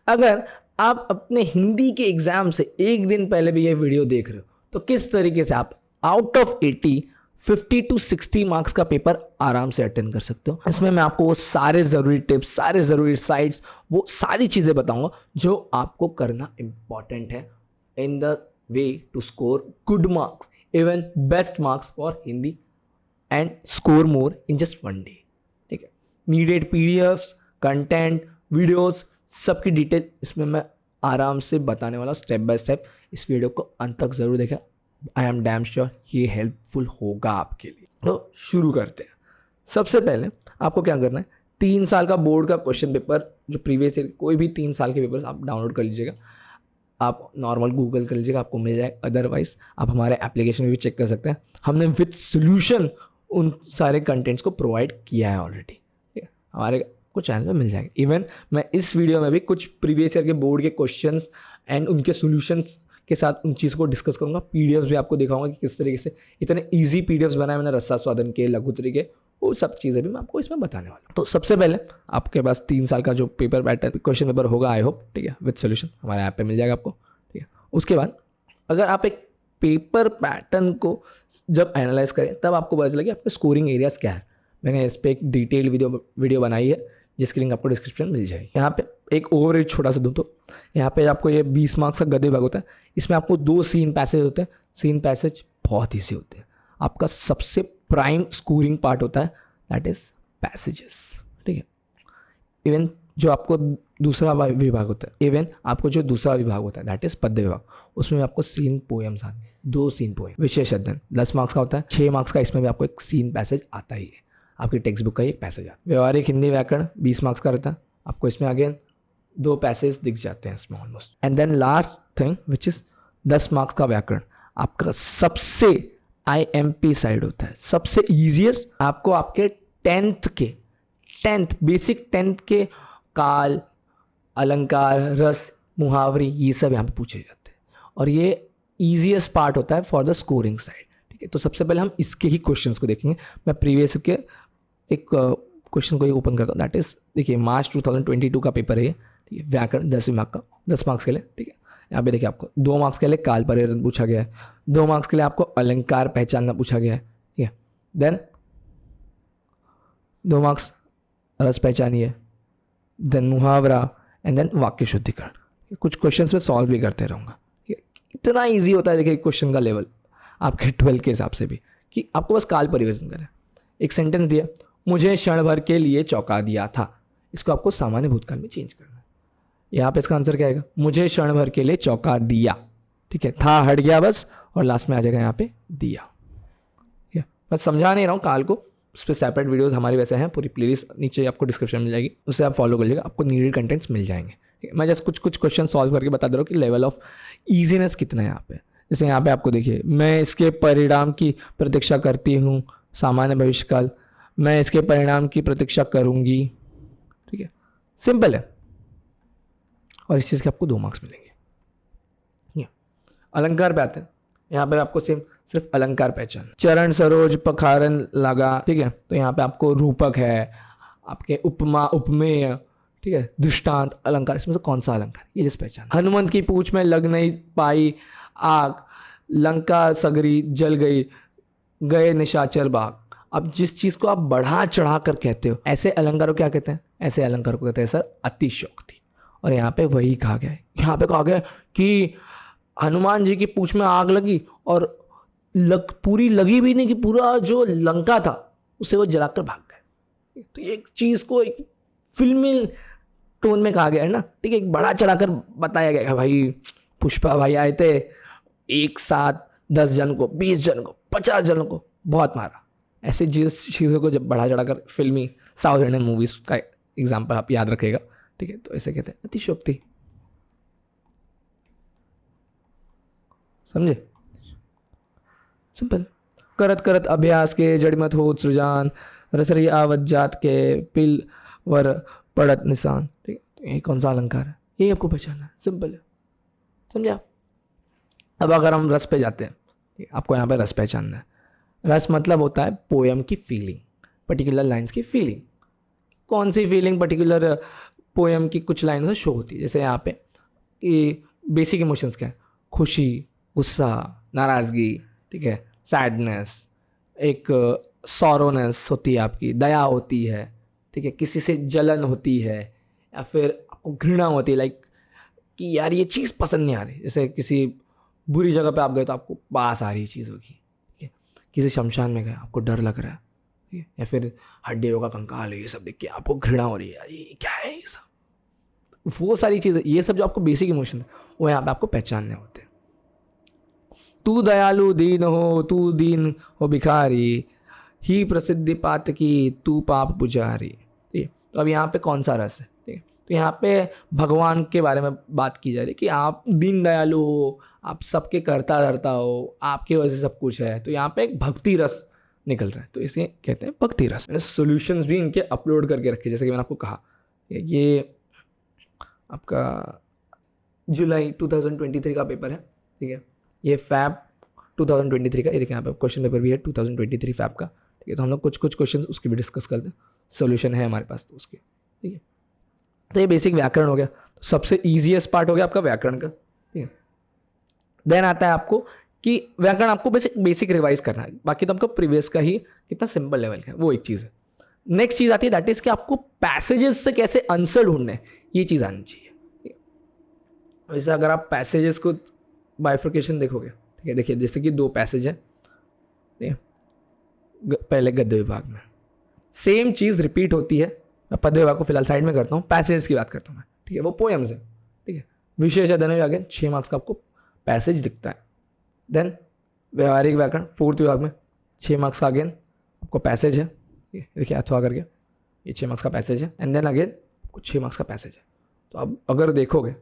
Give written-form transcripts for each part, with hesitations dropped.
अगर आप अपने हिंदी के एग्जाम से एक दिन पहले भी ये वीडियो देख रहे हो तो किस तरीके से आप आउट ऑफ 80 50 to 60 मार्क्स का पेपर आराम से अटेंड कर सकते हो। इसमें मैं आपको वो सारे ज़रूरी टिप्स, सारे ज़रूरी साइट्स, वो सारी चीज़ें बताऊंगा जो आपको करना इंपॉर्टेंट है in the way to score good marks, even best marks for Hindi and score more in just one day. ठीक है, नीडेड पीडीएफ्स, कंटेंट, वीडियोस, सबकी डिटेल इसमें मैं आराम से बताने वाला हूँ स्टेप बाय स्टेप। इस वीडियो को अंत तक ज़रूर देखें, आई एम डैम श्योर ये हेल्पफुल होगा आपके लिए। तो शुरू करते हैं। सबसे पहले आपको क्या करना है, 3 साल का बोर्ड का क्वेश्चन पेपर जो प्रीवियस ईयर, कोई भी 3 साल के पेपर्स आप डाउनलोड कर लीजिएगा, आप नॉर्मल गूगल कर लीजिएगा, आपको मिल जाएगा। अदरवाइज आप हमारे एप्लीकेशन में भी चेक कर सकते हैं, हमने विद सोल्यूशन उन सारे कंटेंट्स को प्रोवाइड किया है ऑलरेडी। ठीक है, हमारे कुछ चैनल में मिल जाएगा। इवन मैं इस वीडियो में भी कुछ प्रीवियस ईयर के बोर्ड के क्वेश्चंस एंड उनके सॉल्यूशंस के साथ उन चीज़ को डिस्कस करूंगा। पीडीएफ्स भी आपको दिखाऊंगा कि किस तरीके से इतने इजी पीडीएफ्स बनाए मैंने, रस्सा स्वादन के, लघु तरीके, वो सब चीज़ें भी मैं आपको इसमें बताने वाला हूँ। तो सबसे पहले आपके पास 3 साल का जो पेपर पैटर्न क्वेश्चन पेपर होगा, आई होप, ठीक है, विद सोल्यूशन हमारे ऐप पे मिल जाएगा आपको। ठीक है, उसके बाद अगर आप एक पेपर पैटर्न को जब एनालाइज करें तब आपको पता चला कि आपके स्कोरिंग एरियाज क्या है। मैंने इस पर एक डिटेल्ड वीडियो बनाई है जिसकी लिंक आपको डिस्क्रिप्शन में मिल जाएगी। यहाँ पे एक ओवरव्यू छोटा सा दूँ तो यहाँ पे आपको ये 20 मार्क्स का गद्य भाग होता है। इसमें आपको 2 सीन पैसेज होते हैं। सीन पैसेज बहुत ईजी होते हैं। आपका सबसे प्राइम स्कोरिंग पार्ट होता है, दैट इज पैसेजेस। ठीक है, इवन जो आपको दूसरा विभाग होता है, दैट इज पद्य विभाग, उसमें आपको सीन पोएम्स आते हैं, 2 सीन पोएम। विशेष अध्ययन 10 मार्क्स का होता है, 6 मार्क्स का इसमें भी आपको एक सीन पैसेज आता ही है, आपकी टेक्स्ट बुक का एक पैसेज आता है। व्यवहारिक हिंदी व्याकरण 20 मार्क्स का रहता है, आपको इसमें अगेन 2 पैसेज दिख जाते हैं इसमें almost. And then last thing which is 10 marks का व्याकरण, आपका सबसे IMP साइड होता है, सबसे ईजिएस्ट। आपको आपके 10th बेसिक 10th के काल, अलंकार, रस, मुहावरे, ये सब यहाँ पे पूछे जाते हैं और ये ईजिएस्ट पार्ट होता है फॉर द स्कोरिंग साइड। ठीक है, तो सबसे पहले हम इसके ही क्वेश्चंस को देखेंगे। मैं प्रीवियस के एक क्वेश्चन को ही ओपन करता हूँ, दैट इज देखिए मार्च 2022 का पेपर है ये। ठीक है, व्याकरण 10 मार्क्स का, 10 मार्क्स के लिए। ठीक है, यहाँ पे देखिए आपको 2 मार्क्स के लिए काल परिवर्तन पूछा गया है, 2 मार्क्स के लिए आपको अलंकार पहचानना पूछा गया है। ठीक है, देन 2 मार्क्स रस पहचानिए, देन मुहावरा एंड देन वाक्य शुद्धिकरण। कुछ क्वेश्चंस में सॉल्व भी करते रहूँगा। इतना ईजी होता है देखिए क्वेश्चन का लेवल आपके 12 के हिसाब से भी, कि आपको बस काल परिवर्तन करें। एक सेंटेंस दिया, मुझे क्षण भर के लिए चौंका दिया था, इसको आपको सामान्य भूतकाल में चेंज करना है। यहाँ पे इसका आंसर क्या आएगा, मुझे क्षण भर के लिए चौंका दिया। ठीक है, था हट गया बस, और लास्ट में आ जाएगा यहाँ पे दिया। मैं समझा नहीं रहा हूँ काल को, उस पर सेपरेट वीडियोस हमारी वैसे हैं, पूरी प्लेलिस्ट नीचे आपको डिस्क्रिप्शन मिल जाएगी, उससे आप फॉलो कर लीजिएगा, आपको नीडेड कंटेंट्स मिल जाएंगे। मैं जस्ट कुछ क्वेश्चन सॉल्व करके बता दे रहा हूँ कि लेवल ऑफ ईजीनेस कितना है यहाँ पे। जैसे यहाँ पे आपको देखिए, मैं इसके परिणाम की प्रतीक्षा करती हूँ, सामान्य भविष्यकाल, मैं इसके परिणाम की प्रतीक्षा करूँगी। ठीक है, सिंपल है, और इस चीज़ के आपको 2 मार्क्स मिलेंगे। अलंकार पे आते हैं, यहाँ पे आपको सिर्फ अलंकार पहचान, चरण सरोज पखारन लगा। ठीक है, तो यहाँ पे आपको रूपक है, आपके उपमा, उपमेय, ठीक है, दृष्टांत, अलंकार, इसमें से कौन सा अलंकार, ये जिस पहचान। हनुमंत की पूंछ में लग नहीं पाई आग, लंका सगरी जल गई, गए निशाचर बाग। अब जिस चीज को आप बढ़ा चढ़ा कर कहते हो, ऐसे अलंकारों को क्या कहते हैं, ऐसे अलंकारों को कहते हैं सर अतिशयोक्ति। और यहाँ पे वही कहा गया है, यहाँ पे कहा गया कि हनुमान जी की पूंछ में आग लगी और पूरी लगी भी नहीं, कि पूरा जो लंका था उसे वो जलाकर भाग गए। तो एक चीज को एक फिल्मी टोन में कहा गया है ना। ठीक है, एक बड़ा चढ़ाकर बताया गया है, भाई पुष्पा भाई आए थे, एक साथ 10 जन को, 20 जन को, 50 जनों को बहुत मारा। ऐसे जिस चीज़ों को जब बढ़ा चढ़ाकर, फिल्मी साउथ इंडियन मूवीज का एग्जाम्पल आप याद रखिएगा। ठीक है, तो ऐसे कहते हैं अतिशयोक्ति, समझे, सिंपल। करत करत अभ्यास के जड़मत हो सृजान, रसरी आवत जात के पिल वर पड़त निशान। ठीक है, ये कौन सा अलंकार है, ये आपको पहचानना है, सिंपल है, समझा। अब अगर हम रस पे जाते हैं, आपको यहाँ पे रस पहचानना है। रस मतलब होता है पोयम की फीलिंग, पर्टिकुलर लाइंस की फीलिंग। कौन सी फीलिंग पर्टिकुलर पोएम की कुछ लाइनों से शो होती है। जैसे यहाँ पे कि बेसिक इमोशंस क्या है, खुशी, गुस्सा, नाराज़गी, ठीक है, सैडनेस, एक सॉरोनेस होती है आपकी, दया होती है, ठीक है, किसी से जलन होती है, या फिर आपको घृणा होती है, लाइक कि यार ये चीज़ पसंद नहीं आ रही। जैसे किसी बुरी जगह पे आप गए तो आपको पास आ रही चीज़ होगी, ठीक है, किसी शमशान में गए आपको डर लग रहा है, ठीक है, या फिर हड्डियों का कंकाल है, ये सब देख के आपको घृणा हो रही है, यार ये क्या है ये सब। वो सारी चीज़ें, ये सब जो आपको बेसिक इमोशन है वो यहाँ पे आपको पहचानने होते हैं। तू दयालु दीन हो, तू दीन हो भिखारी, ही प्रसिद्धि पात की, तू पाप पुजारी। ठीक है, तो अब यहाँ पे कौन सा रस है, ठीक है, तो यहाँ पे भगवान के बारे में बात की जा रही है कि आप दीन दयालु हो, आप सबके करता धरता हो, आपकी वजह से सब कुछ है। तो यहाँ पे एक भक्ति रस निकल रहा है, तो इसे कहते हैं भक्ति रस। मैंने सॉल्यूशंस भी इनके अपलोड करके रखे, जैसे कि मैंने आपको कहा ये आपका जुलाई 2023 का पेपर है, ठीक है, ये फैब 2023 का, ये देखिए यहाँ पे क्वेश्चन पेपर भी है 2023 फैब का, ठीक है। तो हम लोग कुछ क्वेश्चन उसके भी डिस्कस करते हैं, सोल्यूशन है हमारे पास तो उसके, ठीक है। तो ये बेसिक व्याकरण हो गया, तो सबसे ईजीएस्ट पार्ट हो गया आपका व्याकरण का, ठीक है। देन आता है आपको कि व्याकरण आपको बेसिक रिवाइज करना है, बाकी तो आपका प्रीवियस का ही कितना सिंपल लेवल का है, वो एक चीज़ है। नेक्स्ट चीज़ आती है दैट इज कि आपको पैसेजेस से कैसे आंसर ढूंढने हैं, ये चीज़ आनी चाहिए। वैसे अगर आप पैसेजेस को बाइफर्केशन देखोगे, ठीक है, देखिए जैसे कि 2 पैसेज है, ठीक है, पहले गद्य विभाग में सेम चीज़ रिपीट होती है। मैं पद्य विभाग को फिलहाल साइड में करता हूँ, पैसेज की बात करता हूँ मैं, ठीक है, वो पोएम्स है, ठीक है। विशेष अध्ययन विभाग है, 6 मार्क्स का आपको पैसेज दिखता है। देन व्यवहारिक व्याकरण 4th विभाग में 6 मार्क्स का अगेन आपको पैसेज है, ठीक है, देखिए अथवा करके ये 6 मार्क्स का पैसेज है, एंड देन अगेन आपको 6 मार्क्स का पैसेज है। तो अब अगर देखोगे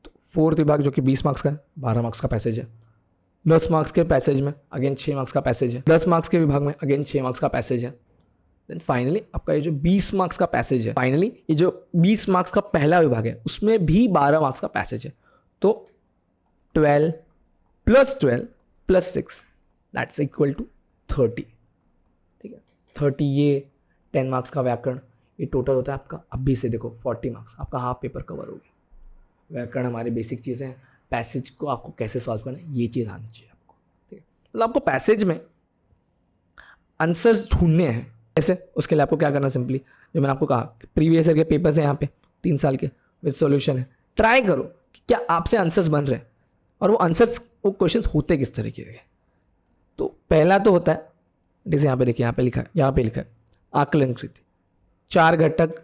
तो 4th विभाग जो कि 20 मार्क्स का है, 12 मार्क्स का पैसेज है। 10 मार्क्स के पैसेज में अगेन 6 मार्क्स का पैसेज है। 10 मार्क्स के विभाग में अगेन 6 मार्क्स का पैसेज है। देन फाइनली आपका ये जो 20 मार्क्स का पैसेज है, फाइनली ये जो 20 मार्क्स का पहला विभाग है उसमें भी 12 मार्क्स का पैसेज है। तो 12 + 6 दैट्स इक्वल टू 30, ठीक है। 30 ये 10 मार्क्स का व्याकरण, ये टोटल होता है आपका, अभी से देखो 40 मार्क्स, आपका हाफ पेपर कवर हो गया। व्याकरण हमारी बेसिक चीज़ें हैं, पैसेज को आपको कैसे सॉल्व करना है ये चीज़ आनी चाहिए आपको, ठीक है। मतलब आपको पैसेज में आंसर्स ढूंढने हैं कैसे, उसके लिए आपको क्या करना, सिंपली जो मैंने आपको कहा प्रीवियस ईयर के पेपर्स हैं यहाँ पे 3 साल के विद सॉल्यूशन है। ट्राई करो कि क्या आपसे आंसर्स बन रहे हैं और वो आंसर्स, वो क्वेश्चंस होते किस तरीके के। तो पहला तो होता है, जैसे यहाँ पे देखिए, यहाँ पे लिखा है आकलन कृति, 4 घटक,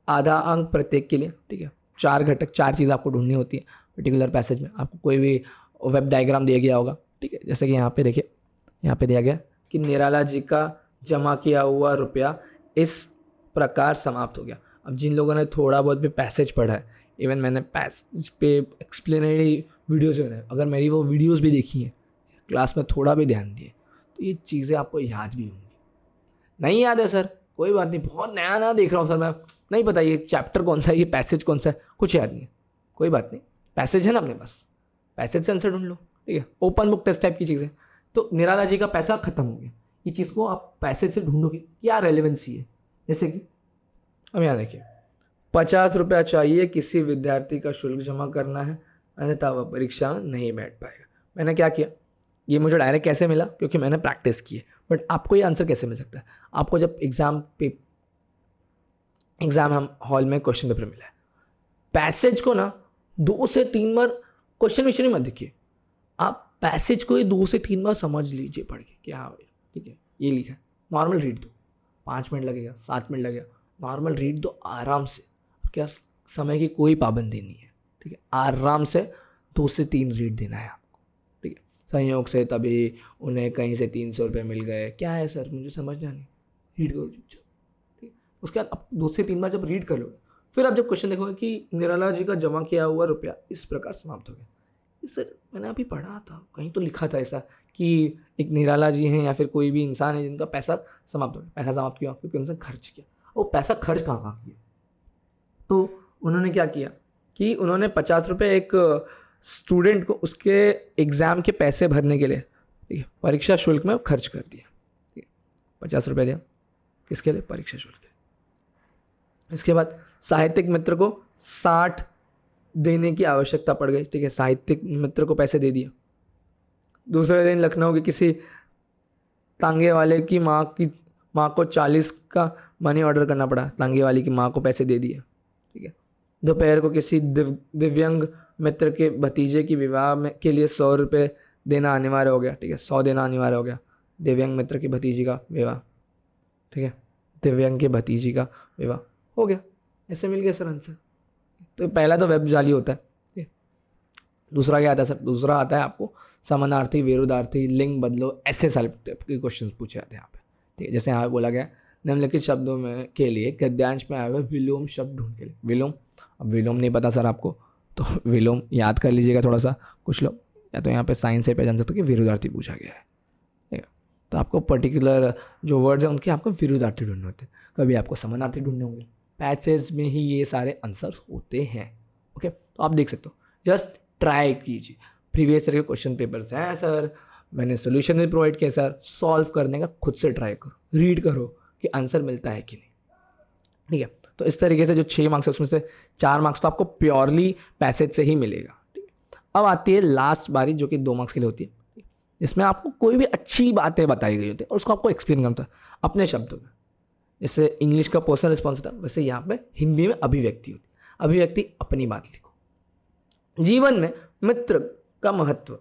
आधा अंक प्रत्येक के लिए, ठीक है। 4 घटक, 4 चीज़ आपको ढूंढनी होती है पर्टिकुलर पैसेज में। आपको कोई भी वेब डायग्राम दिया गया होगा, ठीक है, जैसे कि यहाँ पे देखिए, यहाँ पे दिया गया कि निराला जी का जमा किया हुआ रुपया इस प्रकार समाप्त हो गया। अब जिन लोगों ने थोड़ा बहुत भी पैसेज पढ़ा है, इवन मैंने पैसेज पे एक्सप्लेनरी वीडियोज़ बनाए, अगर मेरी वो वीडियोज़ भी देखी हैं, क्लास में थोड़ा भी ध्यान दिए, तो ये चीज़ें आपको याद भी होंगी। नहीं याद है सर, कोई बात नहीं, बहुत नया देख रहा हूँ सर मैं, नहीं पता ये चैप्टर कौन सा है, ये पैसेज कौन सा है, कुछ याद नहीं है, कोई बात नहीं, पैसेज है ना अपने पास, पैसेज से आंसर ढूंढ लो, ठीक है। ओपन बुक टेस्ट टाइप की चीज़ें। तो निराला जी का पैसा खत्म हो गया, ये चीज़ को आप पैसेज से ढूंढोगे, क्या रेलेवेंसी है। जैसे कि अब यहाँ देखिए, 50 रुपया चाहिए, किसी विद्यार्थी का शुल्क जमा करना है, अन्यथा वह परीक्षा में नहीं बैठ पाएगा। मैंने क्या किया, ये मुझे डायरेक्ट कैसे मिला, क्योंकि मैंने प्रैक्टिस की है। बट आपको ये आंसर कैसे मिल सकता है, आपको जब एग्जाम हम हॉल में क्वेश्चन पेपर मिला है, पैसेज को ना 2 से 3 बार क्वेश्चन विश्चन मत देखिए, आप पैसेज को ही 2 से 3 बार समझ लीजिए पढ़ के, क्या हाँ ठीक है ये लिखा है, नॉर्मल रीड दो, 5 मिनट लगेगा, 7 मिनट लगेगा, नॉर्मल रीड दो आराम से, क्या समय की कोई पाबंदी नहीं है, ठीक है। आराम से 2 से 3 रीड देना है आपको, ठीक है। संयोग से तभी उन्हें कहीं से 300 रुपये मिल गए, क्या है सर मुझे समझना नहीं, रीड करो चुपचाप, ठीक है। उसके बाद आप 2 से 3 बार जब रीड कर लोगे, फिर आप जब क्वेश्चन देखोगे कि निराला जी का जमा किया हुआ रुपया इस प्रकार समाप्त हो गया, सर मैंने अभी पढ़ा था, कहीं तो लिखा था ऐसा कि एक निराला जी हैं या फिर कोई भी इंसान है जिनका पैसा समाप्त हो गया। पैसा समाप्त क्यों, क्योंकि उन्होंने खर्च किया। वो पैसा खर्च कहाँ किया, तो उन्होंने क्या किया कि उन्होंने 50 रुपये एक स्टूडेंट को उसके एग्ज़ाम के पैसे भरने के लिए, ठीक है, परीक्षा शुल्क में खर्च कर दिया, ठीक है। 50 रुपये दिया किसके लिए, परीक्षा शुल्क के। इसके बाद साहित्यिक मित्र को 60 देने की आवश्यकता पड़ गई, ठीक है, साहित्यिक मित्र को पैसे दे दिया। दूसरे दिन लखनऊ के किसी तांगे वाले की माँ को 40 का मनी ऑर्डर करना पड़ा, तांगे वाली की माँ को पैसे दे दिए, ठीक है। दोपहर को किसी दिव्यांग मित्र के भतीजे की विवाह में के लिए 100 रुपये देना अनिवार्य हो गया, ठीक है, 100 देना अनिवार्य हो गया। दिव्यांग मित्र की भतीजी का विवाह, ठीक है, दिव्यांग के भतीजी का विवाह हो गया। ऐसे मिल गया सर आंसर। तो पहला तो वेब जाली होता है, ठीक है। दूसरा क्या आता है सर? दूसरा आता है आपको समानार्थी, विरुद्धार्थी, लिंग बदलो, ऐसे सारे टाइप के क्वेश्चन पूछे जाते हैं यहाँ पे, ठीक है। जैसे यहाँ बोला गया निम्नलिखित शब्दों में के लिए गद्यांश में आए हुए विलोम शब्द ढूंढ के लिए। विलोम, अब विलोम नहीं पता सर आपको तो विलोम याद कर लीजिएगा थोड़ा सा कुछ लोग, या तो यहाँ पे साइंस से पहचान सकते हो कि विरुद्धार्थी पूछा गया है, ठीक है। तो आपको पर्टिकुलर जो वर्ड्स हैं उनके आपको विरुद्धार्थी ढूंढने होते हैं, कभी आपको समानार्थी ढूंढने होंगे। पैसेज में ही ये सारे आंसर होते हैं, ओके। तो आप देख सकते हो, जस्ट ट्राई कीजिए। प्रीवियस ईयर के क्वेश्चन पेपर्स हैं सर, मैंने सोल्यूशन भी प्रोवाइड किया सर, सॉल्व करने का खुद से ट्राई करो, रीड करो कि आंसर मिलता है कि नहीं, ठीक है। तो इस तरीके से जो 6 मार्क्स है उसमें से 4 मार्क्स तो आपको प्योरली पैसेज से ही मिलेगा, ठीक है। अब आती है लास्ट बारी जो कि 2 मार्क्स के लिए होती है, इसमें आपको कोई भी अच्छी बातें बताई गई होती है और उसको आपको एक्सप्लेन करना होता है अपने शब्दों में। जैसे इंग्लिश का पर्सनल रिस्पॉन्स होता है, वैसे यहाँ पे हिंदी में अभिव्यक्ति होती है। अभिव्यक्ति अपनी बात लिखो। जीवन में मित्र का महत्व,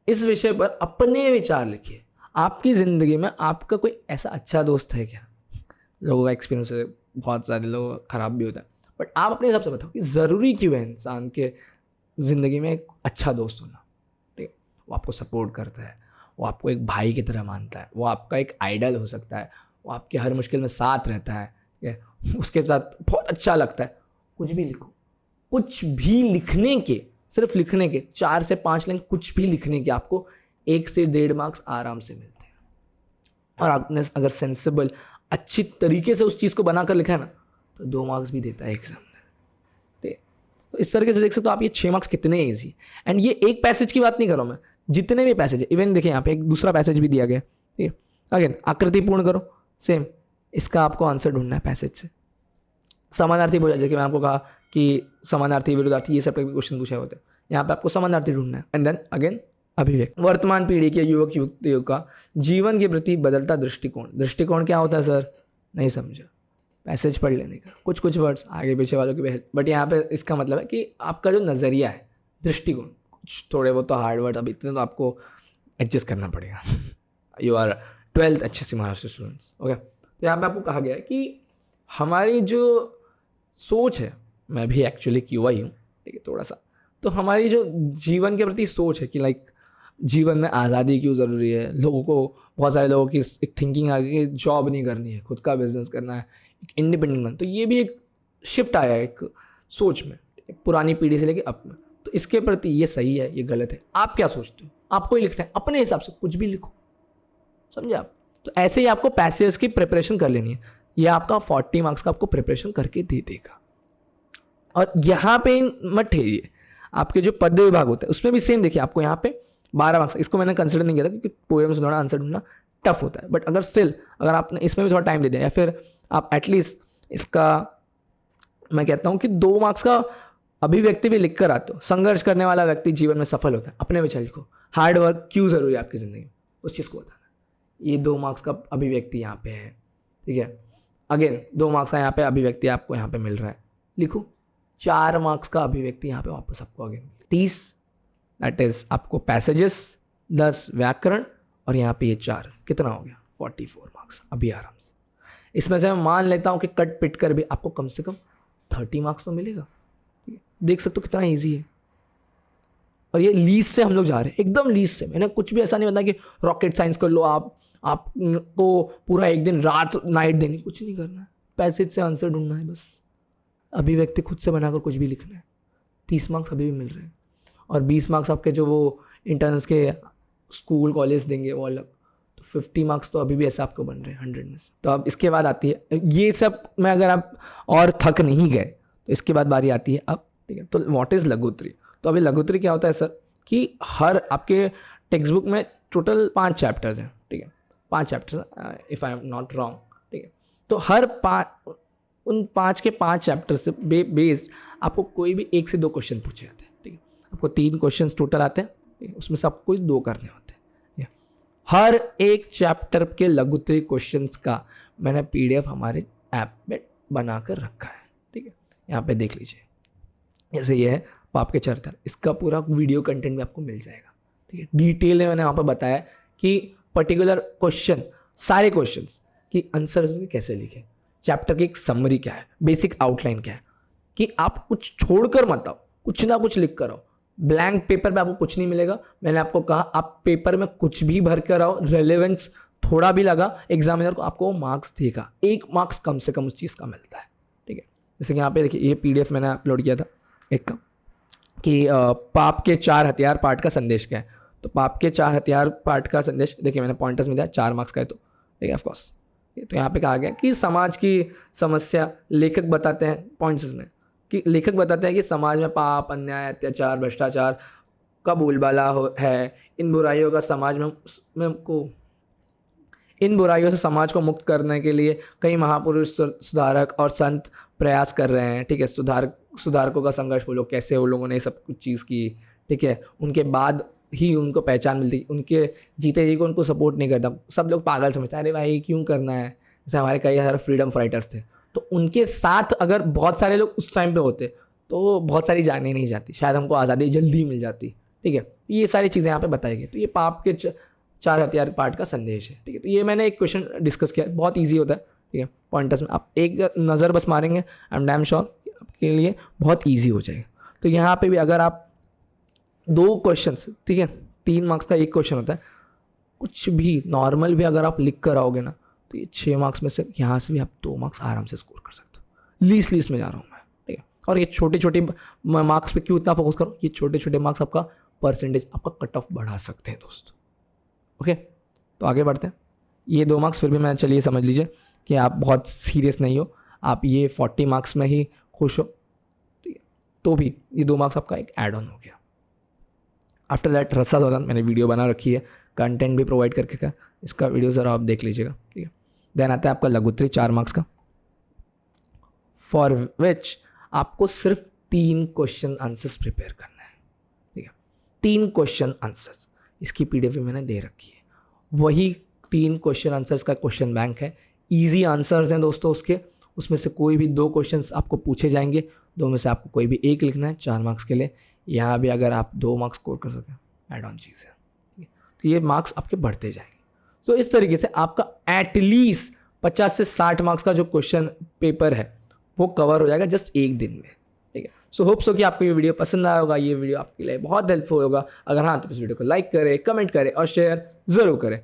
इस विषय पर अपने विचार लिखिए। आपकी ज़िंदगी में आपका कोई ऐसा अच्छा दोस्त है क्या? लोगों का एक्सपीरियंस है, बहुत सारे लोग ख़राब भी होता है, बट आप अपने हिसाब से बताओ कि ज़रूरी क्यों है इंसान के ज़िंदगी में एक अच्छा दोस्त होना, ठीक है। वो आपको सपोर्ट करता है, वो आपको एक भाई की तरह मानता है, वो आपका एक आइडल हो सकता है, वो आपके हर मुश्किल में साथ रहता है, ठीक है, उसके साथ बहुत अच्छा लगता है। कुछ भी लिखो, कुछ भी लिखने के, सिर्फ लिखने के 4 से 5 लाइन कुछ भी लिखने के आपको 1 से 1.5 मार्क्स आराम से मिलते हैं। और आपने अगर सेंसिबल अच्छी तरीके से उस चीज़ को बनाकर लिखा है ना तो 2 मार्क्स भी देता है एग्जाम में, ठीक है। तो इस तरीके से देख सकते हो आप ये 6 मार्क्स कितने ईजी। एंड ये एक पैसेज की बात नहीं कर रहा हूँ मैं, जितने भी पैसेज है। इवन देखिए यहाँ पे एक दूसरा पैसेज भी दिया गया, ठीक है। अगेन आकृति पूर्ण करो, सेम इसका आपको आंसर ढूंढना है पैसेज से। समानार्थी बोला, जैसे मैं आपको कहा कि समानार्थी, विरुद्धार्थी, ये सब टाइप के क्वेश्चन पूछे होते हैं, यहाँ पे आपको समानार्थी ढूंढना है। एंड देन अगेन अभिव्यक्ति। वर्तमान पीढ़ी के युवक युवतियों का जीवन के प्रति बदलता दृष्टिकोण। दृष्टिकोण क्या होता है सर? नहीं समझा, पैसेज पढ़ लेने का, कुछ कुछ वर्ड्स आगे पीछे वालों की हेल्प। बट यहाँ पे इसका मतलब है कि आपका जो नज़रिया है, दृष्टिकोण, कुछ थोड़े बहुत तो हार्ड वर्ड, अभी इतने तो आपको एडजस्ट करना पड़ेगा। यू आर 12th अच्छे से महाराष्ट्र स्टूडेंट्स, ओके। तो यहाँ पे आपको कहा गया है कि हमारी जो सोच है, मैं भी एक्चुअली क्यूआ ही हूँ, ठीक है, थोड़ा सा, तो हमारी जो जीवन के प्रति सोच है कि लाइक जीवन में आज़ादी क्यों ज़रूरी है। लोगों को, बहुत सारे लोगों की एक थिंकिंग आ गई कि जॉब नहीं करनी है, खुद का बिजनेस करना है, एक इंडिपेंडेंट बनना। तो ये भी एक शिफ्ट आया है एक सोच में, पुरानी पीढ़ी से लेके अब में। तो इसके प्रति ये सही है, ये गलत है, आप क्या सोचते हो? आपको ही लिखना है अपने हिसाब से, कुछ भी लिखो, समझे आप। तो ऐसे ही आपको पैसेज की प्रिपरेशन कर लेनी है। ये आपका 40 मार्क्स का आपको प्रिपरेशन करके दे देगा। और यहाँ पे मत ठहरिए, आपके जो पद्य विभाग होता है उसमें भी सेम देखिए, आपको यहाँ पे 12 मार्क्स, इसको मैंने कंसिडर नहीं किया था क्योंकि पोएम से थोड़ा आंसर ढूंढना टफ होता है। बट अगर स्टिल अगर आपने इसमें भी थोड़ा टाइम दे दिया, या फिर आप एटलीस्ट इसका, मैं कहता हूँ कि 2 मार्क्स का अभिव्यक्ति भी लिख कर आते हो। संघर्ष करने वाला व्यक्ति जीवन में सफल होता है, अपने विचार लिखो। हार्ड वर्क क्यों ज़रूरी है आपकी ज़िंदगी में, उस चीज़ को बताना। ये 2 मार्क्स का अभिव्यक्ति यहाँ पे है, ठीक है। अगेन 2 मार्क्स का यहाँ पे अभिव्यक्ति आपको यहाँ पे मिल रहा है, लिखो। 4 मार्क्स का अभिव्यक्ति यहाँ पे वापस आपको अगेन 30, दैट इज आपको पैसेजेस, 10 व्याकरण, और यहाँ पे ये 4, कितना हो गया? 44 मार्क्स अभी आराम से। इसमें से मैं मान लेता हूँ कि कट पिट कर भी आपको कम से कम 30 मार्क्स तो मिलेगा, ठीक है। देख सकते हो कितना ईजी है। और ये लीस्ट से हम लोग जा रहे हैं, एकदम लीस्ट से। मैंने कुछ भी ऐसा नहीं बताया कि रॉकेट साइंस कर लो आपको पूरा एक दिन रात नाइट देनी, कुछ नहीं करना है। पैसेज से आंसर ढूंढना है बस, अभिव्यक्ति खुद से बनाकर कुछ भी लिखना है। 30 मार्क्स अभी भी मिल रहे हैं, और 20 मार्क्स आपके जो वो इंटर्न्स के स्कूल कॉलेज देंगे वो अलग। तो 50 मार्क्स तो अभी भी ऐसे आपको बन रहे हैं 100 में से। तो अब इसके बाद आती है ये सब में, अगर आप और थक नहीं गए तो इसके बाद बारी आती है अब, ठीक है। तो व्हाट इज़ लघुत्री? तो अभी लघुत्री क्या होता है सर कि हर आपके टेक्स्ट बुक में टोटल 5 चैप्टर्स हैं, ठीक है, 5 chapters if I am not wrong, ठीक है। तो हर 5 उन 5 के 5 चैप्टर से बेस्ड आपको कोई भी 1 से 2 क्वेश्चन पूछे जाते हैं, ठीक है। आपको 3 क्वेश्चन टोटल आते हैं, ठीक है? उसमें से आपको कोई 2 करने होते हैं, ठीक है। हर एक चैप्टर के लघुत्तरी क्वेश्चंस का मैंने PDF हमारे ऐप में बनाकर रखा है, ठीक है। यहाँ पे देख लीजिए, जैसे ये है पाप के चरित्र, इसका पूरा वीडियो कंटेंट भी आपको मिल जाएगा, ठीक है। डिटेल में मैंने यहाँ पर बताया कि पर्टिकुलर क्वेश्चन, सारे क्वेश्चंस की आंसर्स में कैसे लिखें, चैप्टर की एक समरी क्या है, बेसिक आउटलाइन क्या है, कि आप कुछ छोड़कर मत आओ, कुछ ना कुछ लिख कर आओ। ब्लैंक पेपर पे आपको कुछ नहीं मिलेगा। मैंने आपको कहा आप पेपर में कुछ भी भर कर आओ, रेलेवेंस थोड़ा भी लगा एग्जामिनर को, आपको मार्क्स देगा, 1 मार्क्स कम से कम उस चीज़ का मिलता है, ठीक है। जैसे कि यहाँ पे देखिए, ये PDF मैंने अपलोड किया था एक का, कि पाप के 4 हथियार पाठ का संदेश क्या है। तो पाप के 4 हथियार पाठ का संदेश देखिए, मैंने पॉइंटर्स में दिया, 4 मार्क्स का है, तो ठीक है ऑफकोर्स। तो यहाँ पे कहा गया कि समाज की समस्या लेखक बताते हैं पॉइंट्स में, कि लेखक बताते हैं कि समाज में पाप, अन्याय, अत्याचार, भ्रष्टाचार का बोलबाला है। इन बुराइयों का समाज इन बुराइयों से समाज को मुक्त करने के लिए कई महापुरुष, सुधारक और संत प्रयास कर रहे हैं, ठीक है। सुधारकों का संघर्ष, वो लोग कैसे, वो लोगों ने सब कुछ चीज़ की, ठीक है। उनके बाद ही उनको पहचान मिलती, उनके जीते जी को उनको सपोर्ट नहीं करता, सब लोग पागल समझते हैं, अरे भाई क्यों करना है। जैसे हमारे कई सारे फ्रीडम फाइटर्स थे, तो उनके साथ अगर बहुत सारे लोग उस टाइम पे होते तो बहुत सारी जाने नहीं जाती, शायद हमको आज़ादी जल्दी मिल जाती, ठीक है। ये सारी चीज़ें यहाँ पे बताई गई। तो ये पाप के 4 हथियार पाठ का संदेश है, ठीक है। तो ये मैंने एक क्वेश्चन डिस्कस किया, बहुत ईजी होता है, ठीक है। पॉइंटर्स में आप एक नज़र बस मारेंगे, आई एम डैम श्योर आपके लिए बहुत ईजी हो जाएगा। तो यहाँ पे भी अगर आप 2 क्वेश्चंस, ठीक है, 3 मार्क्स का 1 क्वेश्चन होता है, कुछ भी नॉर्मल भी अगर आप लिख कर आओगे ना, तो ये 6 मार्क्स में से यहाँ से भी आप 2 मार्क्स आराम से स्कोर कर सकते हो। लीस्ट में जा रहा हूँ मैं, ठीक है। और ये छोटे छोटे मार्क्स पे क्यों इतना फोकस करो, ये छोटे छोटे मार्क्स आपका परसेंटेज, आपका कट ऑफ बढ़ा सकते हैं दोस्तों, ओके। तो आगे बढ़ते हैं। ये 2 मार्क्स फिर भी मैं, चलिए समझ लीजिए कि आप बहुत सीरियस नहीं हो, आप ये 40 मार्क्स में ही खुश हो, ठीक है। तो भी ये 2 मार्क्स आपका एक एड ऑन हो गया। आफ्टर दैट रस्सा दौरान मैंने वीडियो बना रखी है, कंटेंट भी प्रोवाइड करके का, इसका वीडियो ज़रा आप देख लीजिएगा, ठीक है। देन आता है आपका लघुत्तरी 4 मार्क्स का, फॉर विच आपको सिर्फ 3 क्वेश्चन आंसर्स प्रिपेयर करना है, ठीक है। 3 क्वेश्चन आंसर्स, इसकी PDF भी मैंने दे रखी है। वही 3 क्वेश्चन आंसर्स का क्वेश्चन बैंक है, ईजी आंसर्स हैं दोस्तों उसके। उसमें से कोई भी 2 क्वेश्चंस आपको पूछे जाएंगे, 2 में से आपको कोई भी 1 लिखना है 4 मार्क्स के लिए। यहाँ भी अगर आप 2 मार्क्स स्कोर कर सकें, एड ऑन चीज़ है, तो ये मार्क्स आपके बढ़ते जाएंगे। तो इस तरीके से आपका एटलीस्ट 50 से 60 मार्क्स का जो क्वेश्चन पेपर है वो कवर हो जाएगा जस्ट 1 दिन में, ठीक है। सो होप सो कि आपको ये वीडियो पसंद आया होगा, ये वीडियो आपके लिए बहुत हेल्पफुल होगा। अगर हाँ, तो इस वीडियो को लाइक करें, कमेंट करें और शेयर ज़रूर करें।